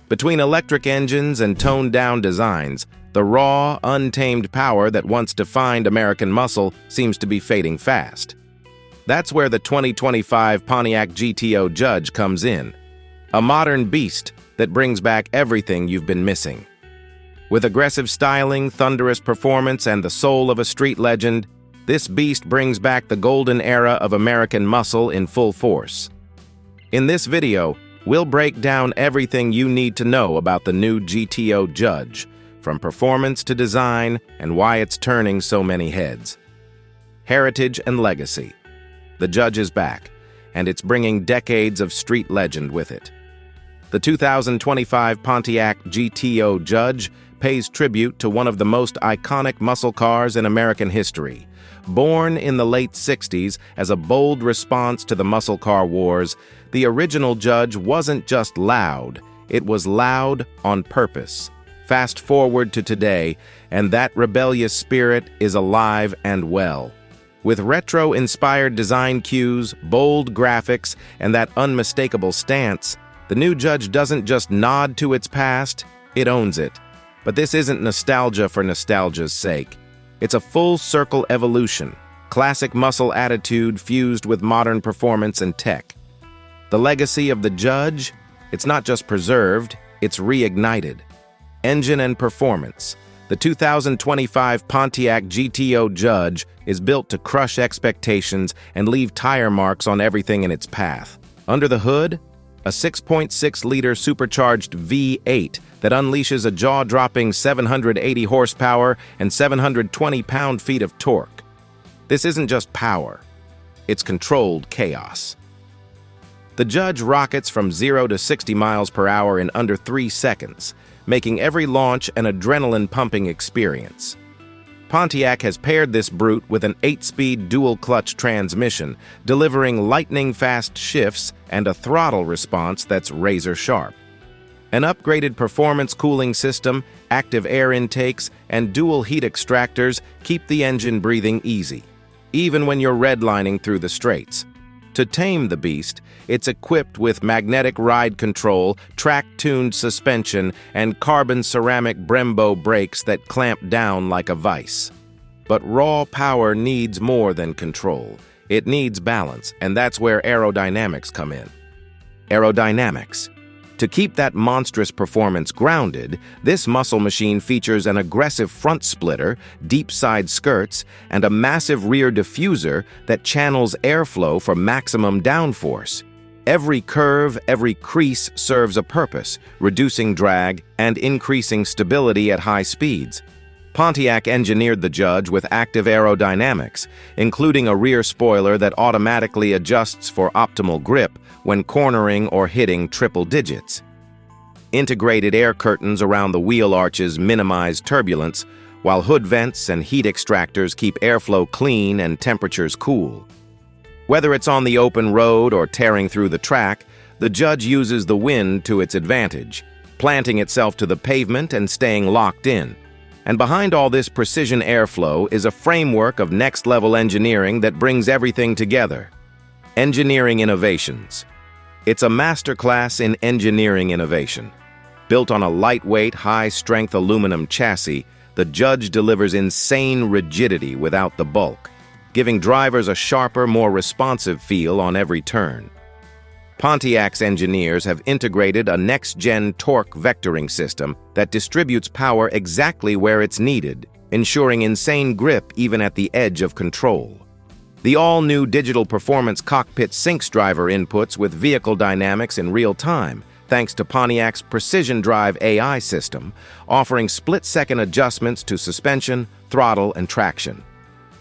Between electric engines and toned-down designs, the raw, untamed power that once defined American muscle seems to be fading fast. That's where the 2025 Pontiac GTO Judge comes in, a modern beast that brings back everything you've been missing. With aggressive styling, thunderous performance, and the soul of a street legend, this beast brings back the golden era of American muscle in full force. In this video, we'll break down everything you need to know about the new GTO Judge, from performance to design and why it's turning so many heads. Heritage and legacy. The Judge is back, and it's bringing decades of street legend with it. The 2025 Pontiac GTO Judge pays tribute to one of the most iconic muscle cars in American history. Born in the late 60s as a bold response to the muscle car wars, the original Judge wasn't just loud, it was loud on purpose. Fast forward to today, and that rebellious spirit is alive and well. With retro-inspired design cues, bold graphics, and that unmistakable stance, the new Judge doesn't just nod to its past, it owns it. But this isn't nostalgia for nostalgia's sake. It's a full-circle evolution, classic muscle attitude fused with modern performance and tech. The legacy of the Judge, it's not just preserved, it's reignited. Engine and performance. The 2025 Pontiac GTO Judge is built to crush expectations and leave tire marks on everything in its path. Under the hood, a 6.6-liter supercharged V8 that unleashes a jaw-dropping 780 horsepower and 720 pound-feet of torque. This isn't just power, it's controlled chaos. The Judge rockets from 0 to 60 miles per hour in under 3 seconds, making every launch an adrenaline-pumping experience. Pontiac has paired this brute with an 8-speed dual-clutch transmission, delivering lightning-fast shifts and a throttle response that's razor-sharp. An upgraded performance cooling system, active air intakes, and dual heat extractors keep the engine breathing easy, even when you're redlining through the straights. To tame the beast, it's equipped with magnetic ride control, track-tuned suspension, and carbon-ceramic Brembo brakes that clamp down like a vise. But raw power needs more than control. It needs balance, and that's where aerodynamics come in. Aerodynamics. To keep that monstrous performance grounded, this muscle machine features an aggressive front splitter, deep side skirts, and a massive rear diffuser that channels airflow for maximum downforce. Every curve, every crease serves a purpose, reducing drag and increasing stability at high speeds. Pontiac engineered the Judge with active aerodynamics, including a rear spoiler that automatically adjusts for optimal grip when cornering or hitting triple digits. Integrated air curtains around the wheel arches minimize turbulence, while hood vents and heat extractors keep airflow clean and temperatures cool. Whether it's on the open road or tearing through the track, the Judge uses the wind to its advantage, planting itself to the pavement and staying locked in. And behind all this precision airflow is a framework of next-level engineering that brings everything together. Engineering innovations. It's a masterclass in engineering innovation. Built on a lightweight, high-strength aluminum chassis, the Judge delivers insane rigidity without the bulk, giving drivers a sharper, more responsive feel on every turn. Pontiac's engineers have integrated a next-gen torque vectoring system that distributes power exactly where it's needed, ensuring insane grip even at the edge of control. The all-new digital performance cockpit syncs driver inputs with vehicle dynamics in real time, thanks to Pontiac's Precision Drive AI system, offering split-second adjustments to suspension, throttle, and traction.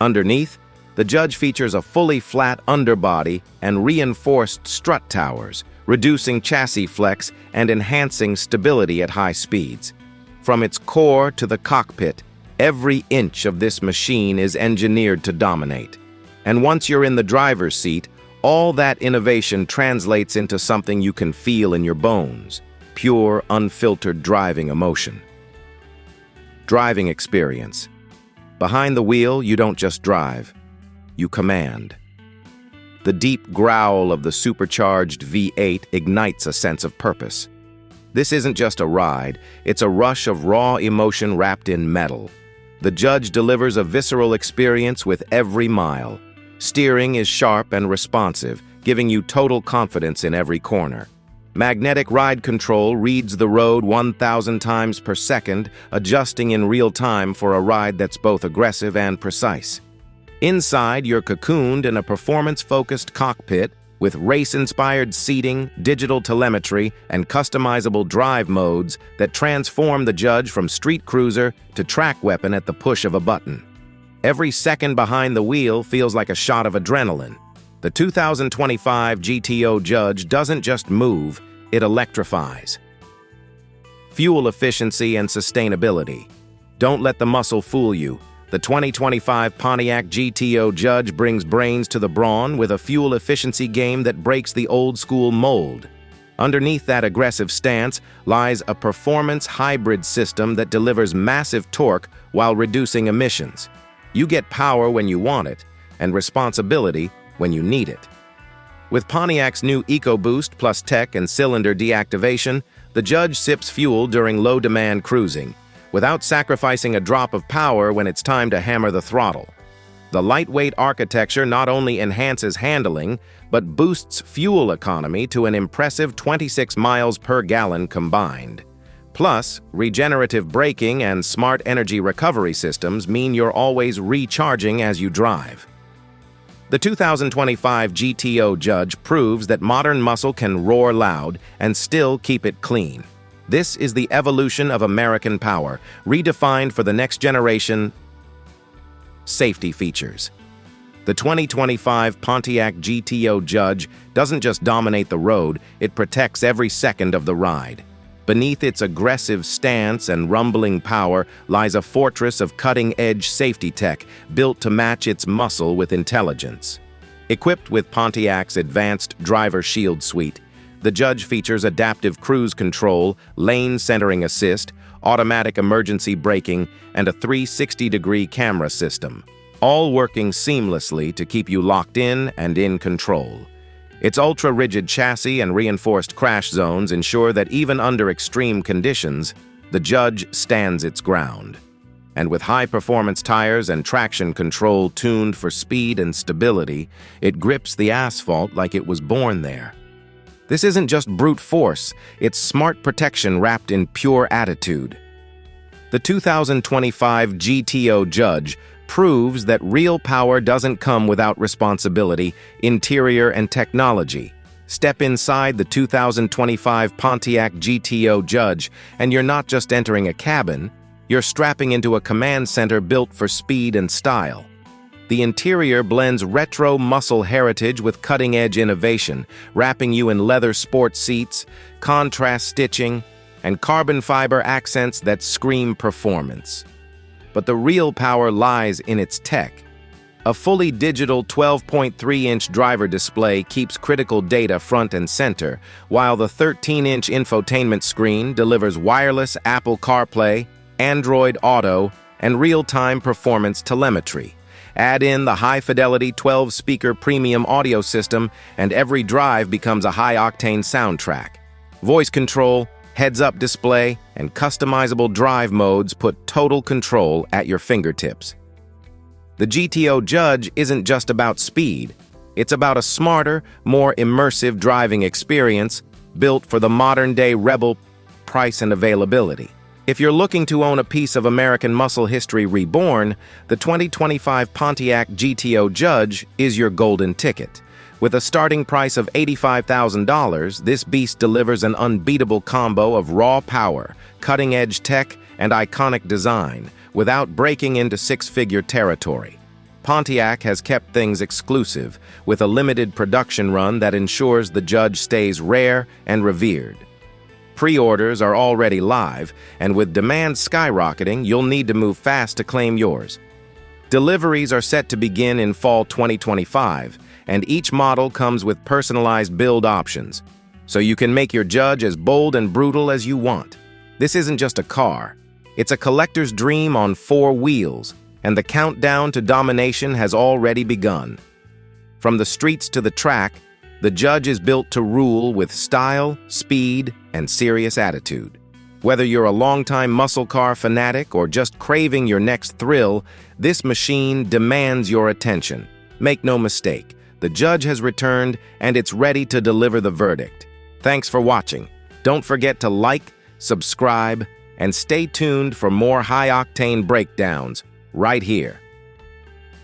Underneath, the Judge features a fully flat underbody and reinforced strut towers, reducing chassis flex and enhancing stability at high speeds. From its core to the cockpit, every inch of this machine is engineered to dominate. And once you're in the driver's seat, all that innovation translates into something you can feel in your bones: pure, unfiltered driving emotion. Driving experience. Behind the wheel, you don't just drive, you command. The deep growl of the supercharged V8 ignites a sense of purpose. This isn't just a ride, it's a rush of raw emotion wrapped in metal. The Judge delivers a visceral experience with every mile. Steering is sharp and responsive, giving you total confidence in every corner. Magnetic ride control reads the road 1,000 times per second, adjusting in real time for a ride that's both aggressive and precise. Inside, you're cocooned in a performance-focused cockpit with race-inspired seating, digital telemetry, and customizable drive modes that transform the Judge from street cruiser to track weapon at the push of a button. Every second behind the wheel feels like a shot of adrenaline. The 2025 GTO Judge doesn't just move, it electrifies. Fuel efficiency and sustainability. Don't let the muscle fool you. The 2025 Pontiac GTO Judge brings brains to the brawn with a fuel efficiency game that breaks the old-school mold. Underneath that aggressive stance lies a performance hybrid system that delivers massive torque while reducing emissions. You get power when you want it, and responsibility when you need it. With Pontiac's new EcoBoost plus tech and cylinder deactivation, the Judge sips fuel during low-demand cruising, without sacrificing a drop of power when it's time to hammer the throttle. The lightweight architecture not only enhances handling, but boosts fuel economy to an impressive 26 miles per gallon combined. Plus, regenerative braking and smart energy recovery systems mean you're always recharging as you drive. The 2025 GTO Judge proves that modern muscle can roar loud and still keep it clean. This is the evolution of American power, redefined for the next generation. Safety features. The 2025 Pontiac GTO Judge doesn't just dominate the road, it protects every second of the ride. Beneath its aggressive stance and rumbling power lies a fortress of cutting-edge safety tech built to match its muscle with intelligence. Equipped with Pontiac's advanced driver shield suite, the Judge features adaptive cruise control, lane centering assist, automatic emergency braking, and a 360-degree camera system, all working seamlessly to keep you locked in and in control. Its ultra-rigid chassis and reinforced crash zones ensure that even under extreme conditions, the Judge stands its ground. And with high-performance tires and traction control tuned for speed and stability, it grips the asphalt like it was born there. This isn't just brute force, it's smart protection wrapped in pure attitude. The 2025 GTO Judge proves that real power doesn't come without responsibility, interior, and technology. Step inside the 2025 Pontiac GTO Judge, and you're not just entering a cabin, you're strapping into a command center built for speed and style. The interior blends retro muscle heritage with cutting-edge innovation, wrapping you in leather sports seats, contrast stitching, and carbon fiber accents that scream performance. But the real power lies in its tech. A fully digital 12.3-inch driver display keeps critical data front and center, while the 13-inch infotainment screen delivers wireless Apple CarPlay, Android Auto, and real-time performance telemetry. Add in the high-fidelity 12-speaker premium audio system, and every drive becomes a high-octane soundtrack. Voice control, heads-up display, and customizable drive modes put total control at your fingertips. The GTO Judge isn't just about speed. It's about a smarter, more immersive driving experience built for the modern-day rebel price and availability. If you're looking to own a piece of American muscle history reborn, the 2025 Pontiac GTO Judge is your golden ticket. With a starting price of $85,000, this beast delivers an unbeatable combo of raw power, cutting-edge tech, and iconic design, without breaking into six-figure territory. Pontiac has kept things exclusive, with a limited production run that ensures the Judge stays rare and revered. Pre-orders are already live, and with demand skyrocketing, you'll need to move fast to claim yours. Deliveries are set to begin in fall 2025, and each model comes with personalized build options, so you can make your Judge as bold and brutal as you want. This isn't just a car. It's a collector's dream on 4 wheels, and the countdown to domination has already begun. From the streets to the track, The Judge is built to rule with style, speed, and serious attitude. Whether you're a longtime muscle car fanatic or just craving your next thrill, this machine demands your attention. Make no mistake, the Judge has returned and it's ready to deliver the verdict. Thanks for watching. Don't forget to like, subscribe, and stay tuned for more high-octane breakdowns right here.